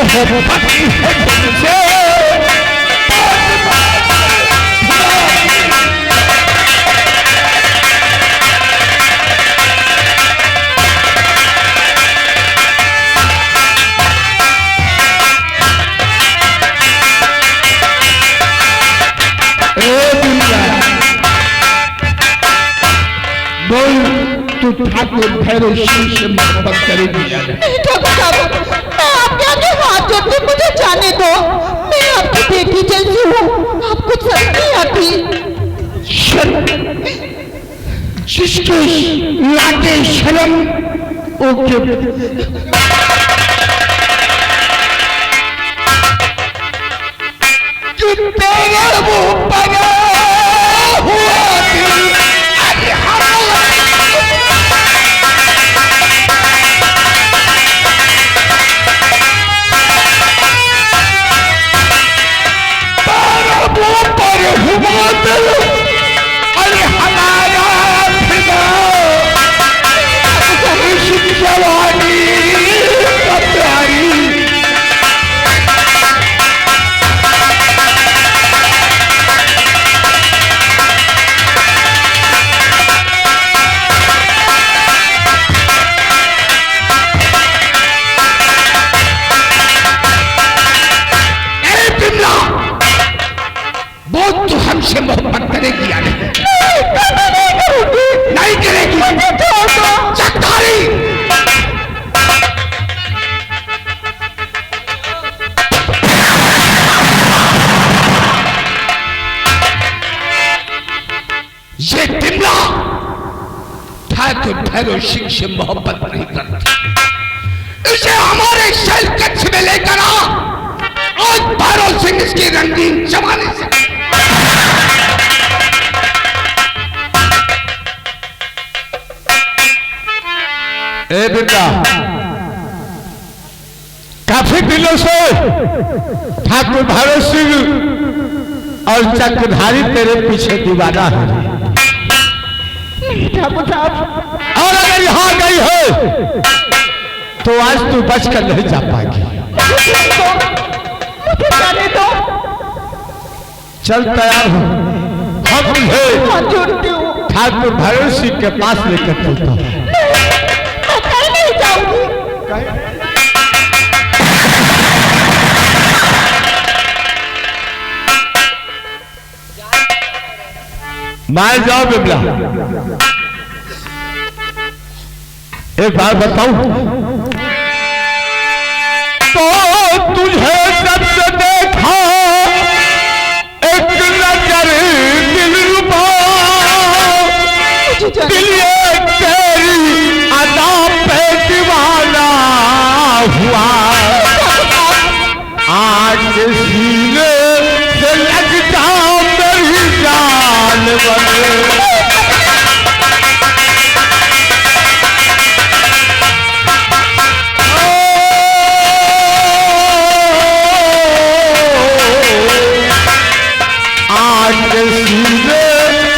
मोहब्बत है तुमसे ठाकुर भैरव सिंह से मोहब्बत करेगी। नहीं ठाकुर साहब, मैं आपके आगे हाथ जोड़ती, मुझे जाने दो। मैं आपकी बेटी जैसी हूँ, आपको शर्म नहीं आती? जिसके लागे शर्म ओके तेरे मुंह पर हुआ अरे हमारा फिदा जवानी प्यारी तो हमसे मोहब्बत करेगी या नहीं? नहीं करेगी। चट्टारी ये तिमला ठाकुर भैरव सिंह से मोहब्बत नहीं करती। इसे हमारे शैल कक्ष में लेकर आ। आज भैरव सिंह इसकी रंगीन जवानी से ए बेटा, काफी दिनों से ठाकुर भैरव सिंह और चक्रधारी तेरे पीछे दीवाना है। ठाकुर साहब, और अगर यहाँ गई है तो आज तू बचकर नहीं जा पाएगी। मुझे जाने दो। चल तैयार हो, हम तुम्हें ठाकुर भैरव सिंह के पास लेकर चलता हूँ। नहीं जाऊंगी। मैं जाओ बिमला, एक बार बताऊं तो तुझे जब से देखा एक नजर दिलरुबा, दिल तेरी अदा पे दीवाना हुआ। आज सीने से लग जा मेरी जान बने। के सीने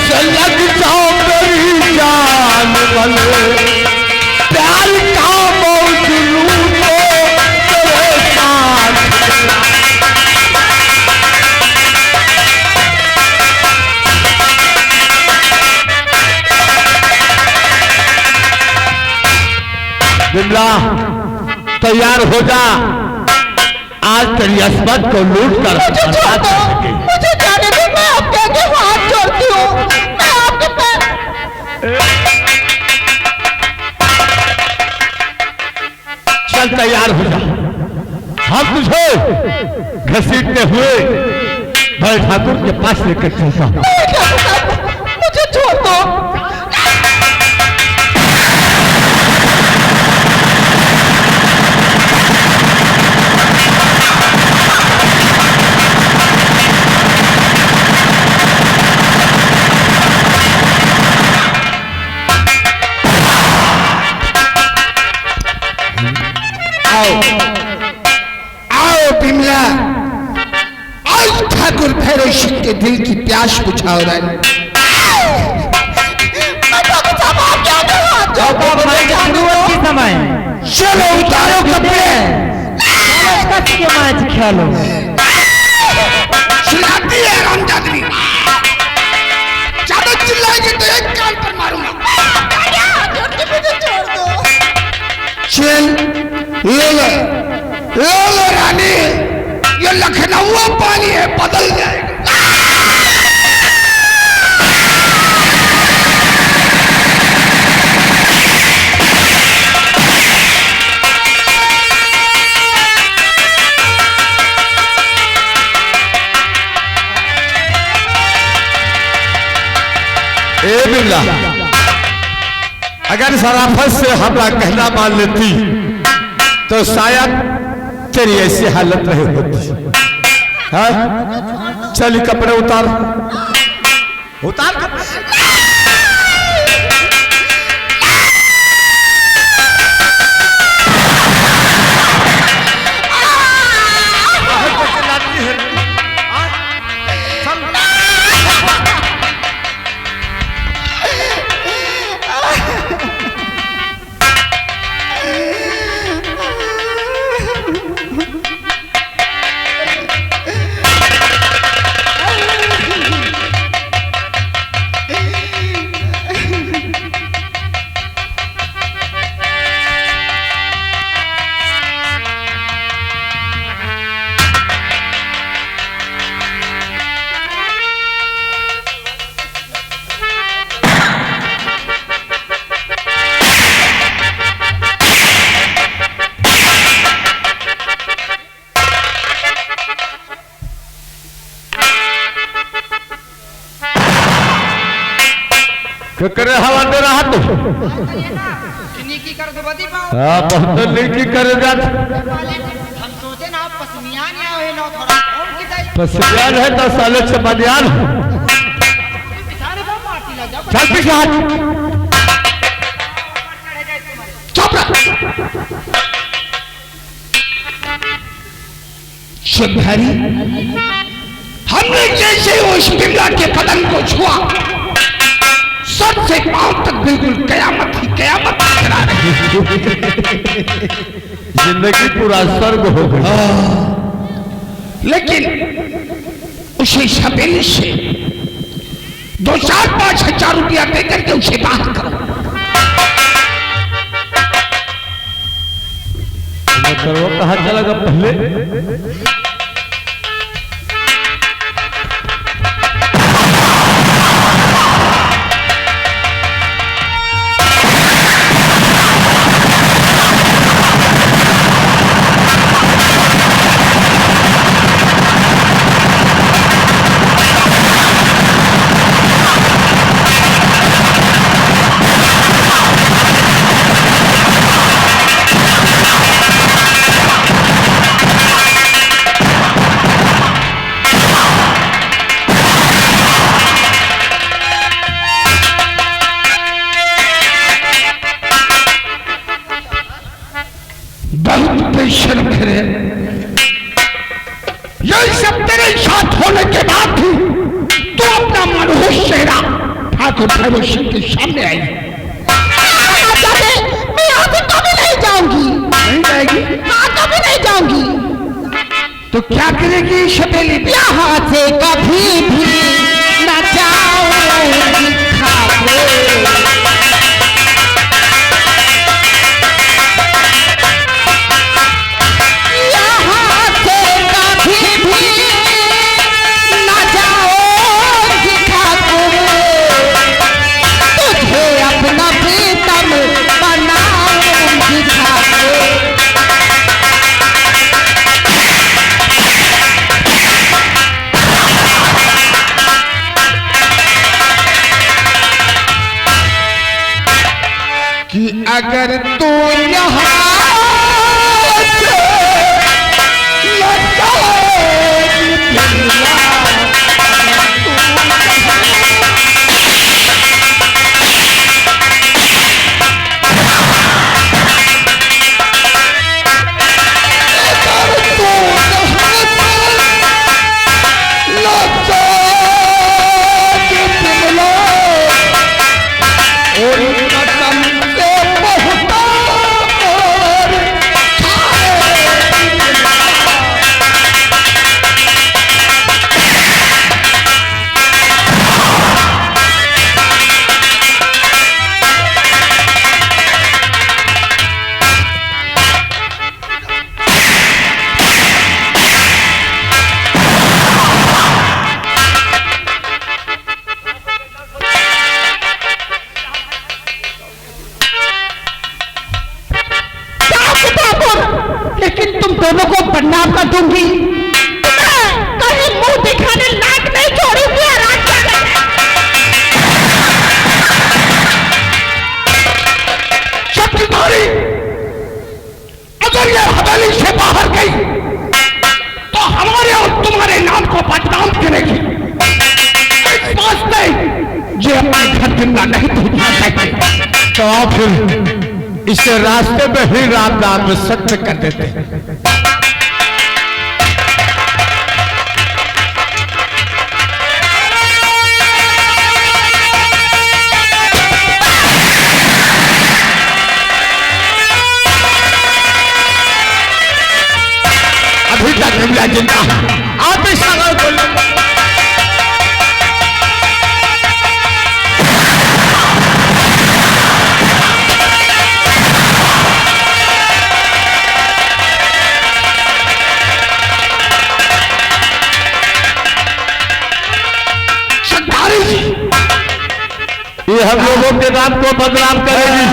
से लग जाओ मेरी जान बले, प्यार का मौजूद तेरे साथ। बिमला तैयार हो जा, आज तेरी अस्मत को लूट कर मुझे जाने दो, मैं आपके आगे हाथ जोड़ती हूँ, मैं आपके पैर। चल तैयार हो जा, हम तुझे घसीटते हुए बड़े ठाकुर के पास लेकर चलता हूँ। मुझे छोड़ दो। आओ बिमला, आज ठाकुर भैरव सिंह के दिल की प्यास बुझाओ रानी। समय चलो उतारो कपड़े, खेलो चिल्लाती है रामजादनी, ज्यादा चिल्लाएगी तो एक कान पर मारूंगा। चल ले लो रानी, ये लखनऊ पानी है, बदल जाएगा। ए बिमला, अगर शराफत से हमरा कहना मान लेती तो शायद तेरी ऐसी हालत नहीं होती। हाँ चल कपड़े उतार, उतार करे हवा दे रहा तो नीकी कर दो बदी पाओ। हाँ बहुत नीकी करे जात। हम सोचे ना पसमियान या है ना थोड़ा और की जाए। पसमियान है तो साले से बनियान। पिछाने पर मारती लग जाओ। चल पीछे हाथ। चुप रह। शिवधारी, हमने जैसे उस बिमला के बदन को छुआ, सर से पांव तक बिल्कुल कयामत ही कयामत करा रही। जिंदगी पूरा स्वर्ग हो गई। लेकिन उसे सवेरे से 2-4-5 हजार रुपया देकर के उसे बाहर करो। कहाँ चला गया पहले? ठाकुर भैरव सिंह के सामने आई। आजादे, मैं यहाँ से कभी नहीं जाऊंगी। नहीं जाएगी हाँ, कभी नहीं जाऊंगी। तो क्या करेगी शपेली? यहाँ से कभी भी न जाऊंगी ठाकुर। यहाँ से कभी भी न जाऊंगी ठाकुर। तुझे अपना प्रीतम बनाऊंगी ठाकुर। कि अगर तू यहाँ से न जाएगी बिमला, लेकिन तुम दोनों को बदनाम कर दूंगी। कहीं मुंह दिखाने लायक नहीं छोड़ूंगी। शक्तिधारी अगर ये हवेली से बाहर गई तो हमारे और तुम्हारे नाम को बदनाम करेगी। इस वास्ते ये अपने घर बिमला नहीं पहुंचा सकते। तो आप फिर इसे रास्ते में ही राम नाम में सत्य कर देते हैं। अभी तक बिमला जिंदा है। आप इस सागर को ये हम लोगों के नाम को बदनाम करेगी।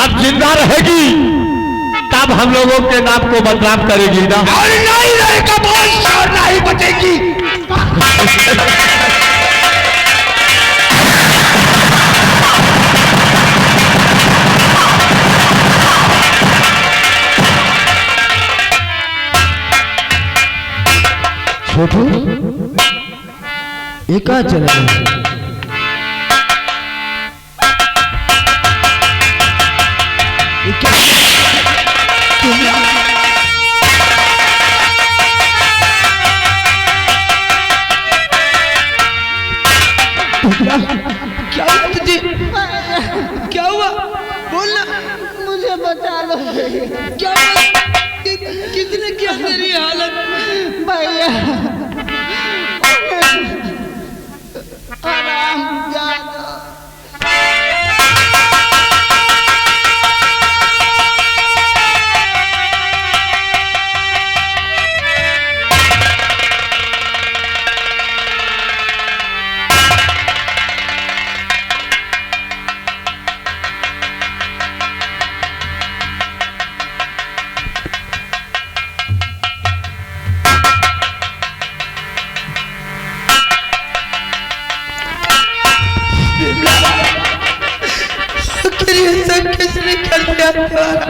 अब जिंदा रहेगी तब हम लोगों के नाम को बदनाम करेगी ना। और नहीं रहेगा बोल और नहीं बचेगी। छोटू एक चला क्या हुआ तुझे? क्या हुआ? बोलना। मुझे बचा लो क्या हुआ? किसने किया तेरी हालत? भैया। आराम जादो। किसने कर दिया तुम्हारा?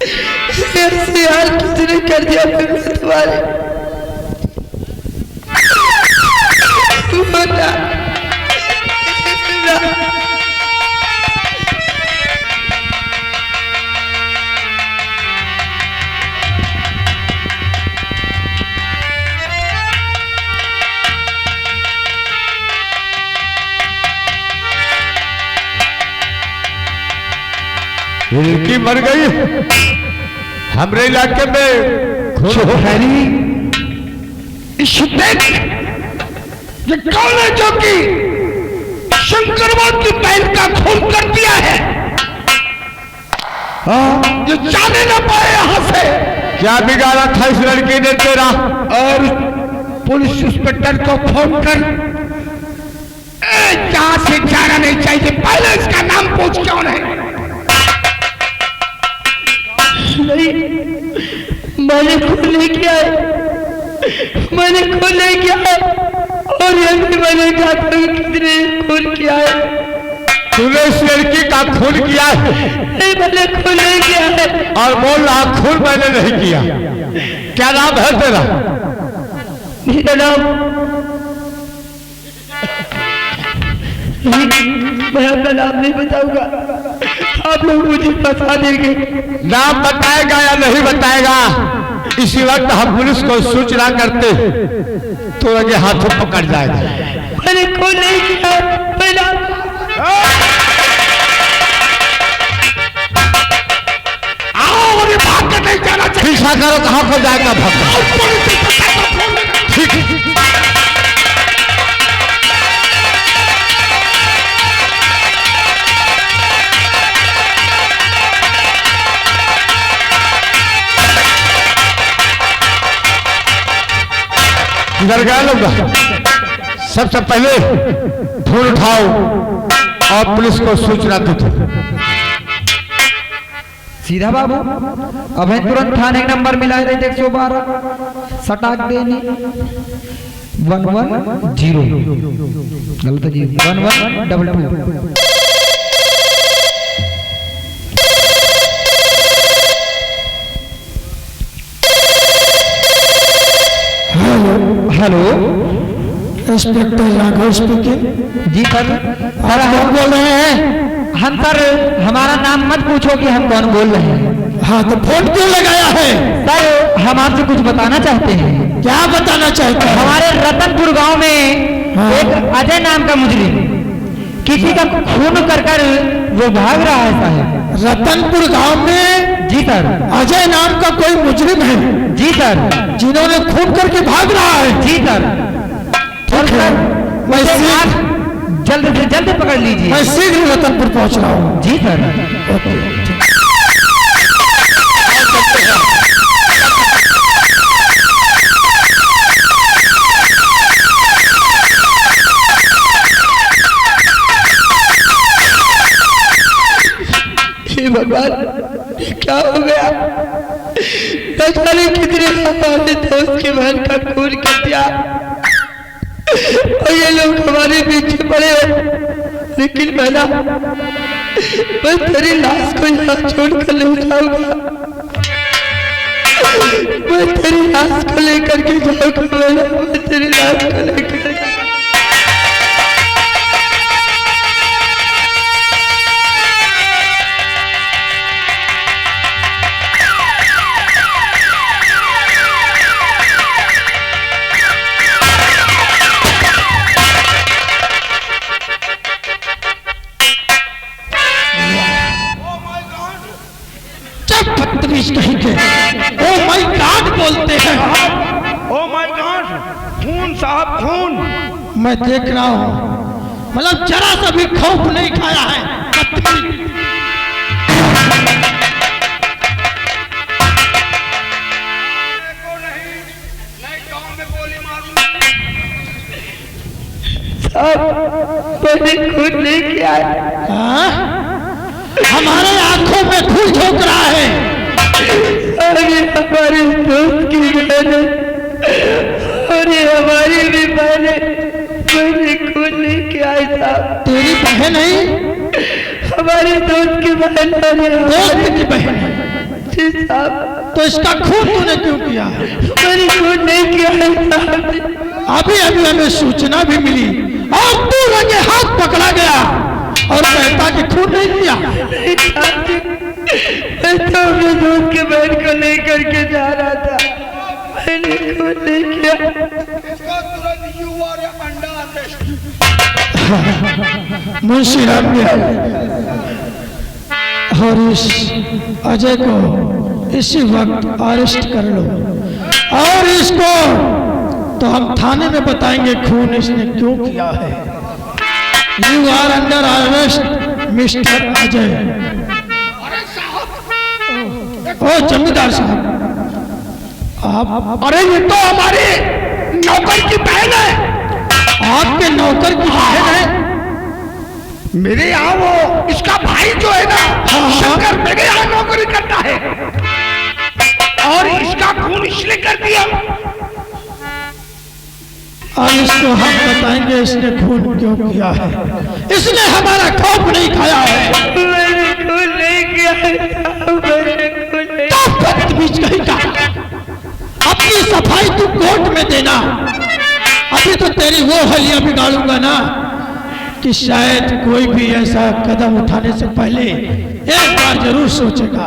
ऐसे हाल किसने कर दिया तुम्हारे? तू बता। इनकी मर गई। हमरे इलाके में चौधरी ये कौन है जो कि शंकरवाद की बहन का खून कर दिया है? ये जाने ना पाए यहां से। क्या बिगाड़ा था इस लड़की ने तेरा? और पुलिस इंस्पेक्टर को फोन कर यहां से जाना नहीं चाहिए, पहले इसका नाम पूछ कौन है? नहीं, मैंने खून नहीं किया है, मैंने खून नहीं किया है, और ये भी मैंने कहा था कि किसने खून किया है। तूने इस लड़की का खून किया है? नहीं, मैंने खून नहीं किया है। और बोल रहा खून मैंने नहीं किया। क्या नाम है तेरा? मेरा नाम, मैं अपना नाम नहीं बताऊंगा, आप लोग मुझे फंसा देंगे। नाम बताएगा या नहीं बताएगा? इसी वक्त हम पुलिस को सूचना करते तो लगे हाथों पकड़ जाएगा। मैंने खून नहीं किया, मैंने भाग के नहीं जाना चाहिए। पीछा करो, कहां को जाएगा भाग। ठीक इधर गया लोग। सबसे पहले फोन उठाओ और पुलिस को सूचना दो। सीधा बाबू, अभी तुरंत थाने नंबर मिला है 112 सटाक देनी 110 गलत जी 1122। Hello, inspector Raghav speaking. जी सर। सर कौन बोल रहे हैं? हम सर, हमारा नाम मत पूछो कि हम कौन बोल रहे हैं। हाँ, तो फोन क्यों लगाया है? सर, हम आपसे कुछ बताना चाहते हैं। क्या बताना चाहते हैं? हमारे रतनपुर गांव में हाँ। एक अजय नाम का मुजरिम किसी का खून कर कर वो भाग रहा है साहब। रतनपुर गांव में जी सर। अजय नाम का कोई मुजरिम है जी सर। जिन्होंने खून करके भाग रहा है। जी सर। और ठीक है, सर, मैं उसे शीघ्र- आप जल्द से जल्द पकड़ लीजिए। मैं शीघ्र रतनपुर पहुंच रहा हूँ। जी सर। हे भगवान, ये क्या हो गया? न जाने कितने हमारे दोस्त के बहन का खून कर दिया और ये लोग हमारे पीछे पड़े हैं। लेकिन मैं तेरी लाश को यहाँ छोड़कर नहीं जाऊंगा। मैं तेरी लाश को लेकर के जाऊंगा। मैं तेरी लाश को लेकर कहीं के ओ माय गॉड बोलते हैं। ओ माय गॉड, खून साहब, खून। मैं देख रहा हूँ, मतलब जरा सा भी खौफ नहीं खाया है। मैंने खून नहीं किया है। हाँ? हमारे आंखों में खून झोंक रहा है। अरे हमारे दोस्त की बहन है, अरे हमारी भी बहन है। मैंने खून नहीं किया है साहब। तेरी बहन है? हमारे दोस्त की बहन है। दोस्त की बहन है? जी साहब। तो इसका खून तूने क्यों किया? मैंने खून नहीं किया है साहब। अभी अभी हमें सूचना भी मिली और तू रंगे हाथ पकड़ा गया और कहता कि खून नहीं किया। मैं तो अपने दोस्त के बहन को लेकर के जा रहा था, मैंने खून नहीं किया। इसको तुरंत you are under arrest. Munshi Ram और इस अजय को इसी वक्त अरेस्ट कर लो और इसको तो हम थाने में बताएंगे खून इसने क्यों किया है। You are under arrest mister Ajay. ओ जमींदार साहब आप, अरे ये तो हमारे नौकर की बहन है। आपके नौकर की बहन है? मेरे यहाँ वो इसका भाई जो है ना शंकर मेरे यहाँ नौकरी करता है और इसका खून इसने कर दिया। और इसको हम बताएंगे इसने खून क्यों किया है। इसने हमारा खौफ नहीं खाया है। मैंने खून नहीं किया है, मैंने खून नहीं। तो बदतमीज कहीं का, अपनी सफाई तू कोर्ट में देना। अभी तो तेरी वो हलिया बिगाड़ूंगा ना कि शायद कोई भी ऐसा कदम उठाने से पहले एक बार जरूर सोचेगा।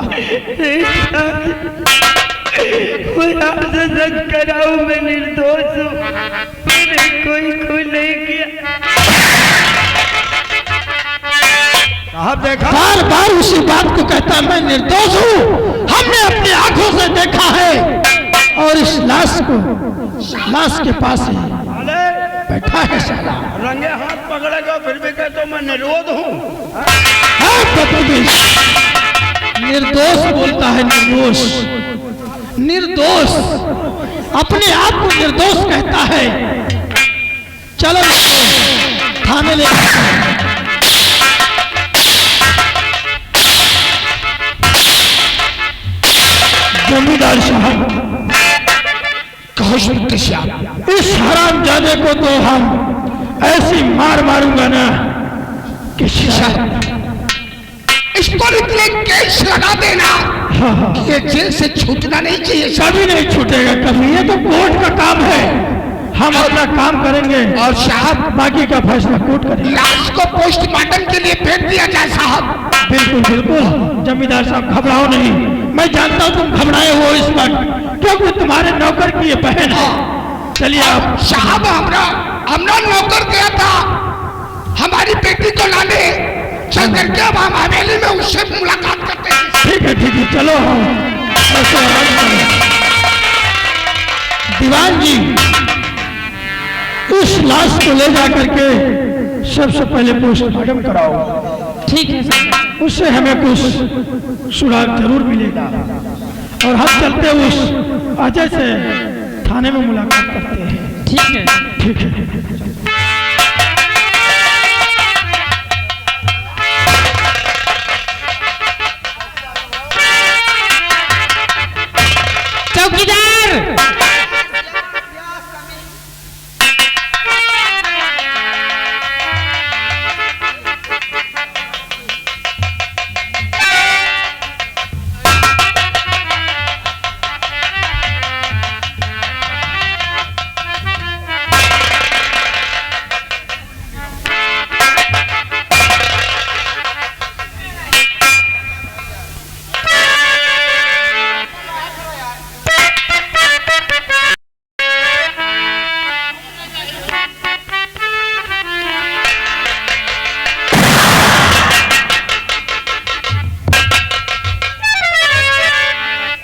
मैं आपसे सच कर रहा हूँ, मैं निर्दोष हूँ, मैंने कोई खून नहीं किया। साहब देखा, बार बार उसी बात को कहता मैं निर्दोष हूँ। हमने अपनी आंखों से देखा है और इस लाश के पास ही बैठा है साला। रंगे हाथ पकड़ेगा फिर भी कहते मैं निरोध हूँ। हाँ, बदतमीज। निर्दोष बोलता है, निर्दोष निर्दोष अपने आप को निर्दोष कहता है। चलो इसको थाने ले जमींदार साहब। कहो सुनते श्याम, इस हरामजादे को तो हम ऐसी मार मारूंगा ना कि शायद इस पर इतने केस लगा देना कि ये जेल से छूटना नहीं चाहिए। कभी नहीं छूटेगा, कभी। ये तो कोर्ट का काम है, हम अपना काम करेंगे और साहब बाकी का फैसला कोर्ट करेगा। लाश को पोस्टमार्टम के लिए भेज दिया जाए साहब। बिल्कुल बिल्कुल जमींदार साहब, घबराओ नहीं। मैं जानता हूँ तुम घबराए हो इस वक्त, क्योंकि तुम्हारे नौकर की ये बहन है। चलिए आप। साहब हमरा नौकर गया था हमारी बेटी को लाने, चल करके अब हम हवेली में उससे मुलाकात करते हैं। ठीक है चलो हम ऐसे आराम करें। दीवान जी, उस लाश को ले जा करके सबसे पहले पोस्टमार्टम कराओ। ठीक है सर। उससे हमें कुछ सुराग जरूर मिलेगा और हम चलते उस अजय से थाने में मुलाकात करते हैं। ठीक है। ठीक है। चौकीदार,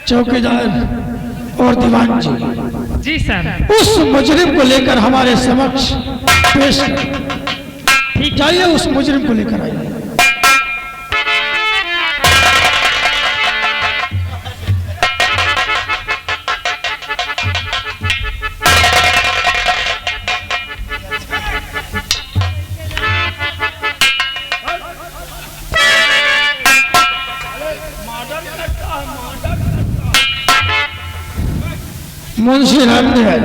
चौकीदार और दीवान जी, जी सर। उस मुजरिम को लेकर हमारे समक्ष पेश ठीक जाइए। उस मुजरिम को लेकर आइए। मुंशी रामदेव,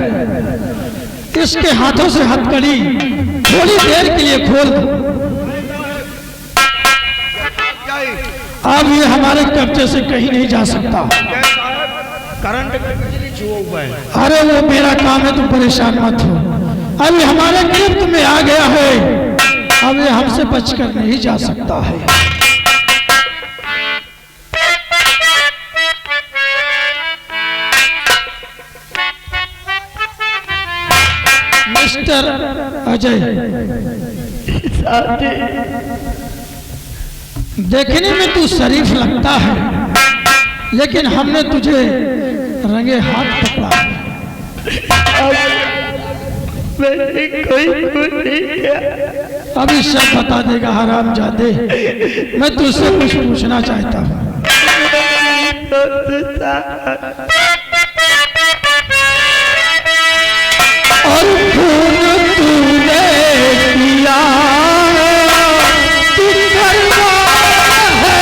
इसके हाथों से हथकड़ी थोड़ी देर के लिए खोल दो। अब ये हमारे कब्जे से कहीं नहीं जा सकता। करंट बिजली छुआ हुआ है। अरे वो मेरा काम है, तुम परेशान मत हो। अब ये हमारे गिरफ्त में आ गया है, अब ये हमसे बचकर नहीं जा सकता है। मिस्टर अजय, देखने में तू शरीफ लगता है, लेकिन हमने तुझे रंगे हाथ पकड़ा है। मैंने कोई नहीं किया। अभी सब बता देगा हरामजादे। मैं तुझसे कुछ पूछना चाहता हूँ। और खून तूने किया तू करवा है।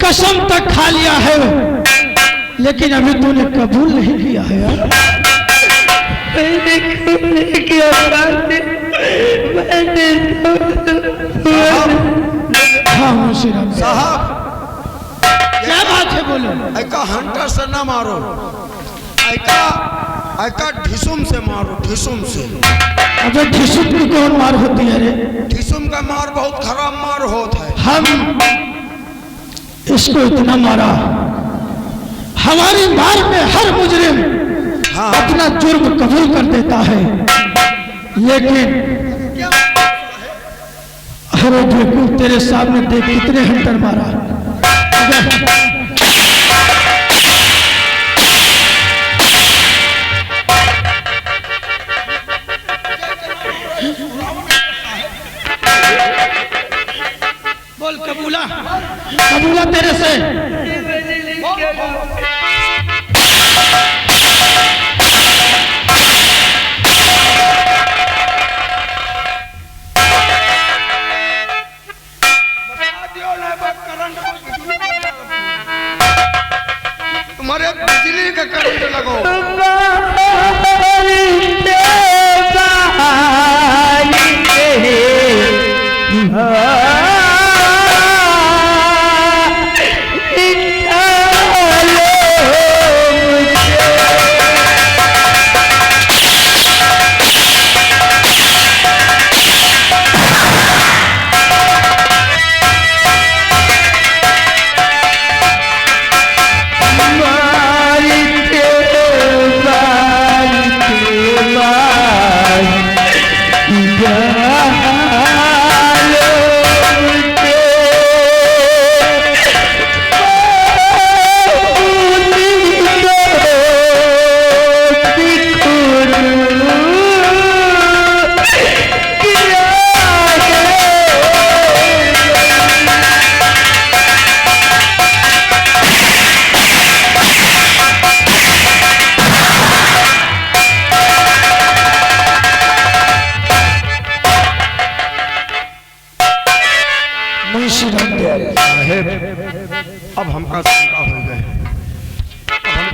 कसम तक खा लिया है, लेकिन अभी तूने कबूल नहीं किया है यार। मैंने कबूल नहीं किया। मैंने हाँ मुंशीराम साहब क्या बात है, बोलो। ऐका हंटर से ना मारो, ऐका ढिसुम से मारो, ढिसुम से। अबे ढिसुम की कौन मार होती है रे? ढिसुम का मार बहुत खराब मार होता है। हम इसको इतना मारा, हमारी मार में हर मुजरिम अपना जुर्म कबूल कर देता है, लेकिन अरे देखो तेरे सामने देख कितने हंटर मारा। बोल कबूला, कबूला तेरे से। तुम्हारे बिजली का करंट लगो।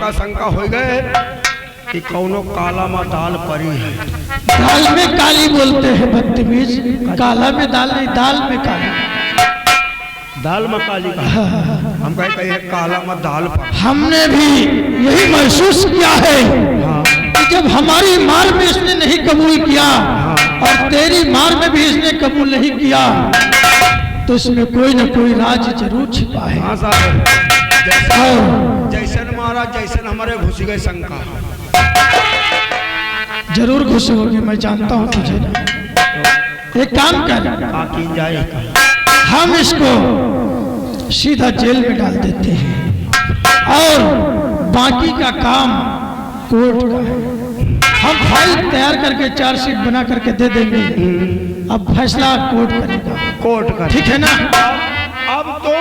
हमका शंका हो गए कि कौनो काला में दाल परी है। दाल में काली बोलते हैं बदतमीज, काला में दाल नहीं, दाल में काली। दाल में काली का हम कहे काला में दाल पर। हमने भी यही महसूस किया है कि जब हमारी मार में इसने नहीं कबूल किया और तेरी मार में भी इसने कबूल नहीं किया तो इसमें कोई न कोई राज जरूर छिपा है। हाँ साहब, जैसन महाराज जैसन हमारे घुस गए शंका। जरूर घुस होगी, मैं जानता हूँ तुझे। एक काम कर, जाए हम इसको सीधा जेल में डाल देते हैं और बाकी का काम कोर्ट का है। हम फाइल तैयार करके चार्जशीट बना करके दे देंगे, अब फैसला कोर्ट करेगा। कोर्ट का ठीक है ना? अब तो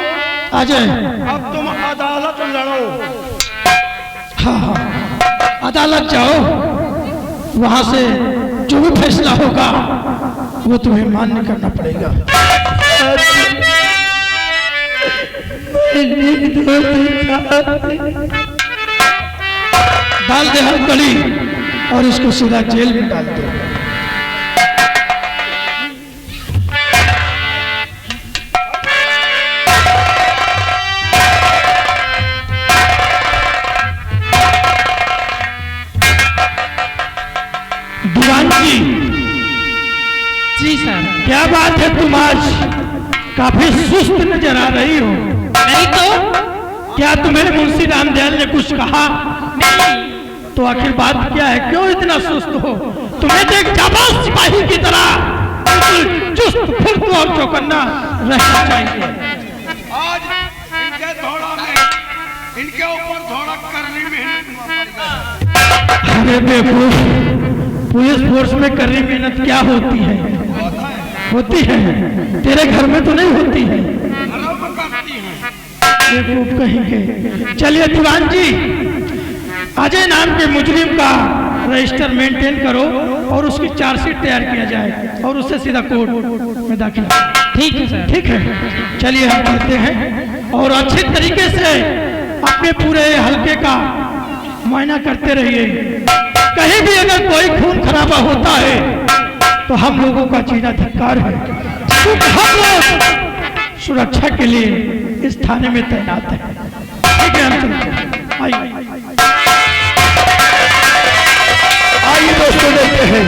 आ जाए, अब तुम अदालत लड़ो। हाँ हाँ, अदालत जाओ, वहां से जो भी फैसला होगा वो तुम्हें मान्य करना पड़ेगा। डाल दे हर गली और इसको सीधा जेल में डाल दो। दीवान जी सर, क्या बात है, तुम आज काफी सुस्त नजर आ रही हो। नहीं तो क्या तुम्हें मुंशी रामदयाल ने कुछ कहा? नहीं। तो आखिर बात क्या है, क्यों इतना सुस्त हो? तुम्हें देख जाबाज सिपाही की तरह चुस्त फुर्त और चौकन्ना रहना चाहिए। आज इनके थोड़ा में इनके ऊपर थोड़ा करनी मेहनत। अरे बेवकूफ, पुलिस फोर्स में करनी मेहनत क्या होती है? होती है, तेरे घर में तो नहीं होती है। बेवकूफ कहेंगे। चलिए दीवान जी, अजय नाम के मुजरिम का रजिस्टर मेंटेन करो और उसकी चार्जशीट तैयार किया जाए और उससे सीधा कोर्ट में दाखिल। ठीक है सर। ठीक है, चलिए हम चलते हैं और अच्छे तरीके से अपने पूरे हल्के का मुआयना करते रहिए। कहीं भी अगर कोई खून खराबा होता है तो हम लोगों का जीना धिक्कार है, क्योंकि हम लोग सुरक्षा के लिए इस थाने में तैनात है। ठीक है, हम चलते हैं। आइए आइए दोस्तों, देखते हैं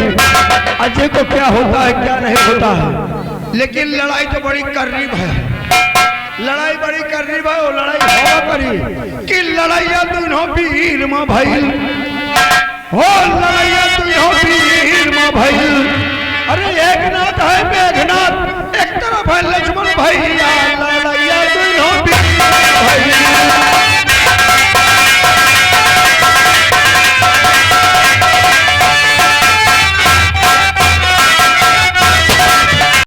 अजय को क्या होता है क्या नहीं होता है। लेकिन लड़ाई तो बड़ी करीब है, लड़ाई बड़ी करीब है। वो लड़ाई हवा करी कि लड़ाइया दोनों वीर माँ भाई, हो लड़ाइया दोनों वीर माँ भाई। अरे एक नाथ है मेघनाथ, एक तरफ है लक्ष्मण भैया।